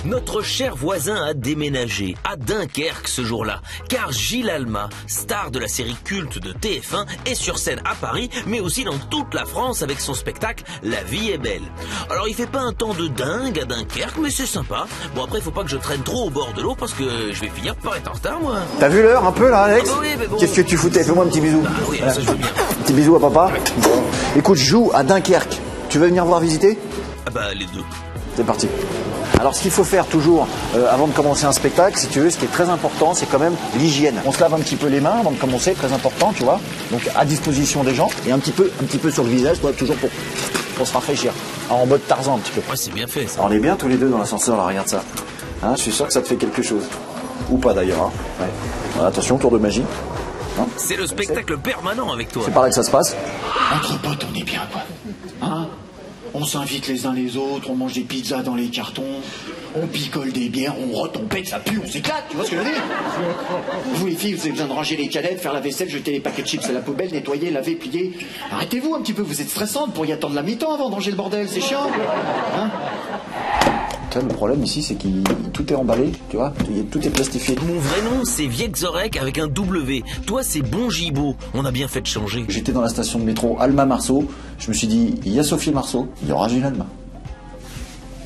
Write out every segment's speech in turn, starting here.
Notre cher voisin a déménagé à Dunkerque ce jour-là, car Gilles Alma, star de la série culte de TF1, est sur scène à Paris, mais aussi dans toute la France avec son spectacle La vie est belle. Alors il fait pas un temps de dingue à Dunkerque, mais c'est sympa. Bon après, faut pas que je traîne trop au bord de l'eau parce que je vais finir par être en retard, moi. T'as vu l'heure un peu là, Alex? Ah bah oui, mais bon. Qu'est-ce que tu foutais? Fais-moi un petit bisou. Ah oui, ça je veux bien. Un petit bisou à papa. Bon. Écoute, je joue à Dunkerque. Tu veux venir voir visiter? Ah bah les deux. C'est parti. Alors ce qu'il faut faire toujours avant de commencer un spectacle, si tu veux, ce qui est très important, c'est quand même l'hygiène. On se lave un petit peu les mains avant de commencer, très important, tu vois. Donc à disposition des gens et un petit peu sur le visage, quoi, toujours pour se rafraîchir. Alors, en mode Tarzan un petit peu. Ouais, c'est bien fait ça. Alors, on est bien tous les deux dans l'ascenseur, là, regarde ça. Hein, je suis sûr que ça te fait quelque chose. Ou pas d'ailleurs. Hein. Ouais. Alors, attention, tour de magie. Hein, c'est le spectacle permanent avec toi. C'est par là que ça se passe. Entre potes, on est bien, quoi. Hein? On s'invite les uns les autres, on mange des pizzas dans les cartons, on picole des bières, on rote, on pète, ça pue, on s'éclate, tu vois ce que je veux dire? Vous les filles, vous avez besoin de ranger les canettes, faire la vaisselle, jeter les paquets de chips à la poubelle, nettoyer, laver, plier. Arrêtez-vous un petit peu, vous êtes stressante pour y attendre la mi-temps avant de ranger le bordel, c'est chiant. Hein? Le problème ici, c'est que tout est emballé, tu vois, tout est plastifié. Mon vrai nom, c'est Viexorek avec un W. Toi, c'est Bon Gibaud. On a bien fait de changer. J'étais dans la station de métro Alma Marceau. Je me suis dit, il y a Sophie Marceau, il y aura Gilles Alma.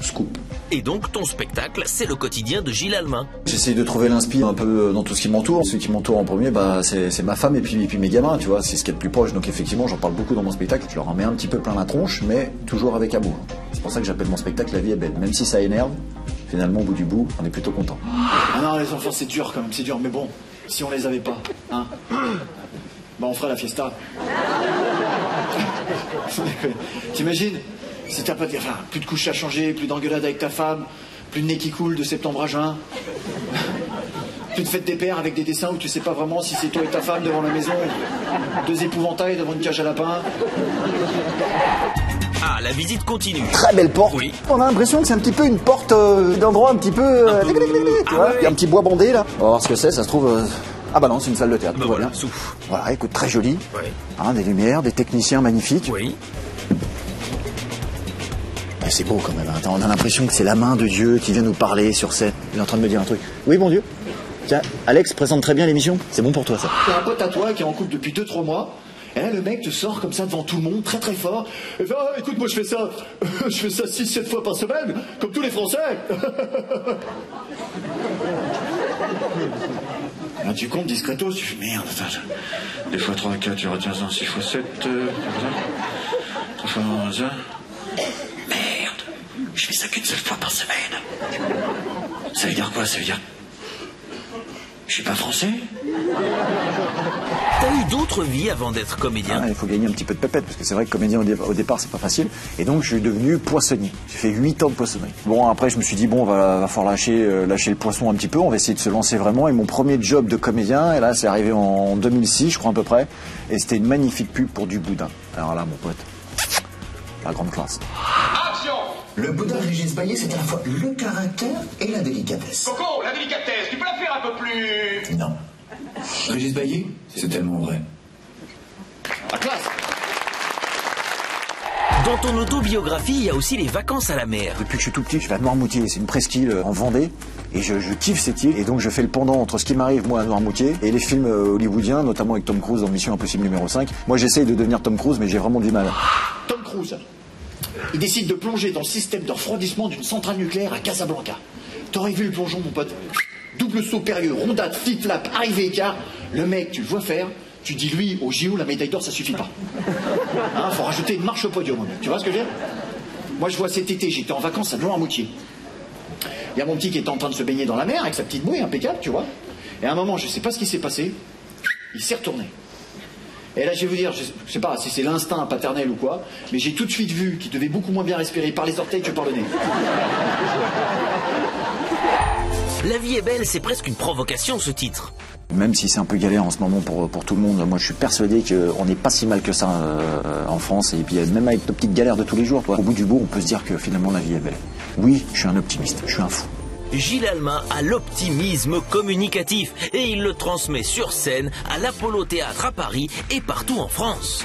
Scoop. Et donc, ton spectacle, c'est le quotidien de Gilles Alma. J'essaye de trouver l'inspi un peu dans tout ce qui m'entoure. Ce qui m'entoure en premier, bah, c'est ma femme et puis mes gamins, tu vois. C'est ce qui est le plus proche. Donc effectivement, j'en parle beaucoup dans mon spectacle. Je leur en mets un petit peu plein la tronche, mais toujours avec amour. C'est pour ça que j'appelle mon spectacle La vie est belle. Même si ça énerve, finalement, au bout du bout, on est plutôt content. Ah non, les enfants, c'est dur quand même, c'est dur. Mais bon, si on les avait pas, hein, bah on ferait la fiesta. T'imagines? Si t'as pas de... Enfin, plus de couches à changer, plus d'engueulade avec ta femme, plus de nez qui coule de septembre à juin, plus de fête des pères avec des dessins où tu sais pas vraiment si c'est toi et ta femme devant la maison, deux épouvantails devant une cage à lapins. Ah, la visite continue. Très belle porte. Oui. On a l'impression que c'est un petit peu une porte d'endroit un petit peu... tu vois, il y a un petit bois bandé là. On va voir ce que c'est, ça se trouve... Ah bah non, c'est une salle de théâtre, tout va bien. Souffle. Voilà, écoute, très joli. Oui. Hein, des lumières, des techniciens magnifiques. Oui. Ben, c'est beau quand même. Attends, on a l'impression que c'est la main de Dieu qui vient nous parler sur scène. Il est en train de me dire un truc. Oui, mon Dieu. Tiens, Alex présente très bien l'émission. C'est bon pour toi, ça. T'as un pote à toi qui est en couple depuis 2-3 mois. Et là, le mec te sort comme ça devant tout le monde, très très fort. Et fait, ah, écoute, moi je fais ça 6-7 fois par semaine, comme tous les Français. Là, tu comptes discretos, tu fais merde, attends. 2 fois 3, 4, tu retiens ça, 6 fois 7, 3 fois 11. Merde, je fais ça qu'une seule fois par semaine. Ça veut dire quoi? Ça veut dire... Je suis pas français? T'as eu d'autres vies avant d'être comédien? Il faut gagner un petit peu de pépette, parce que c'est vrai que comédien au départ, c'est pas facile. Et donc, je suis devenu poissonnier. J'ai fait 8 ans de poissonnerie. Bon, après, je me suis dit, bon, va falloir lâcher le poisson un petit peu. On va essayer de se lancer vraiment. Et mon premier job de comédien, et là, c'est arrivé en 2006, je crois, à peu près. Et c'était une magnifique pub pour du boudin. Alors là, mon pote, la grande classe. Le boudin de Régis Baillet, c'est à la fois le caractère et la délicatesse. Coco, la délicatesse, tu peux la faire un peu plus... Non. Régis Baillet, C'est tellement vrai. la classe. Dans ton autobiographie, il y a aussi les vacances à la mer. Depuis que je suis tout petit, je vais à Noirmoutier. C'est une presqu'île en Vendée. Et je kiffe cette île. Et donc, je fais le pendant entre ce qui m'arrive, moi, à Noirmoutier, et les films hollywoodiens, notamment avec Tom Cruise dans Mission Impossible numéro 5. Moi, j'essaye de devenir Tom Cruise, mais j'ai vraiment du mal. Tom Cruise, il décide de plonger dans le système de refroidissement d'une centrale nucléaire à Casablanca. T'aurais vu le plongeon, mon pote? Double saut périlleux, rondade, flip-flap, arrivée écart. Le mec, tu le vois faire, tu dis lui, au JO, la médaille d'or, ça suffit pas. Hein, faut rajouter une marche au podium. Tu vois ce que je veux dire? Moi, je vois cet été, j'étais en vacances à Noirmoutier. Il y a mon petit qui était en train de se baigner dans la mer avec sa petite bouée impeccable, tu vois. Et à un moment, je sais pas ce qui s'est passé, il s'est retourné. Et là, je vais vous dire, je sais pas si c'est l'instinct paternel ou quoi, mais j'ai tout de suite vu qu'il devait beaucoup moins bien respirer par les orteils que par le nez. La vie est belle, c'est presque une provocation, ce titre. Même si c'est un peu galère en ce moment pour tout le monde, moi je suis persuadé qu'on n'est pas si mal que ça en France. Et puis même avec nos petites galères de tous les jours, au bout du bout, on peut se dire que finalement la vie est belle. Oui, je suis un optimiste, je suis un fou. Gilles Alma a l'optimisme communicatif et il le transmet sur scène à l'Apollo Théâtre à Paris et partout en France.